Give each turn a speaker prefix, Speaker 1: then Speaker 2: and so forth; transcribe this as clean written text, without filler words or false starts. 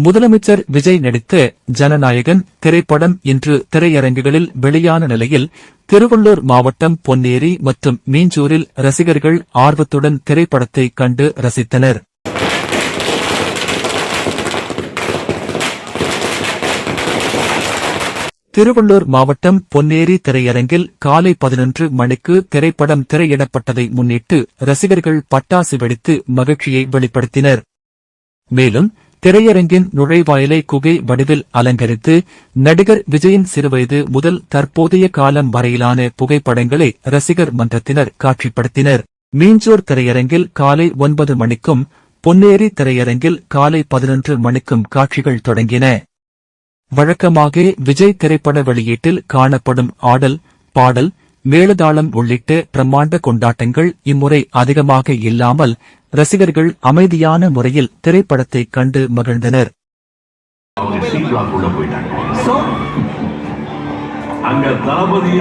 Speaker 1: முதலமைச்சர் விஜய் நடித்த ஜனநாயகன் திரைப்படம் இன்று திரையரங்குகளில் வெளியான நிலையில் திருவள்ளூர் மாவட்டம் பொன்னேரி மற்றும் மீஞ்சூரில் ரசிகர்கள் ஆர்வத்துடன் திரைப்படத்தை கண்டு ரசித்தனர். திருவள்ளூர் மாவட்டம் பொன்னேரி திரையரங்கில் காலை 11 மணிக்கு திரைப்படம் திரையிடப்பட்டதை முன்னிட்டு ரசிகர்கள் பட்டாசு வெடித்து மகிழ்ச்சியை வெளிப்படுத்தினர். மேலும் திரையரங்கின் நுழைவாயிலை குகை வடிவில் அலங்கரித்து நடிகர் விஜயின் சிறுவயது முதல் தற்போதைய காலம் வரையிலான புகைப்படங்களை ரசிகர் மன்றத்தினர் காட்சிப்படுத்தினர். மீஞ்சூர் திரையரங்கில் காலை 9 மணிக்கும் பொன்னேரி திரையரங்கில் காலை 11 மணிக்கும் காட்சிகள் தொடங்கின. வழக்கமாக விஜய் திரைப்பட வெளியீட்டில் காணப்படும் ஆடல், பாடல், மேளதாளம் உள்ளிட்ட பிரம்மாண்ட கொண்டாட்டங்கள் இம்முறை அதிகமாக இல்லாமல் ரசிகர்கள் அமைதியான முறையில் திரைப்படத்தை கண்டு மகிழ்ந்தனர்.
Speaker 2: அங்க தளபதி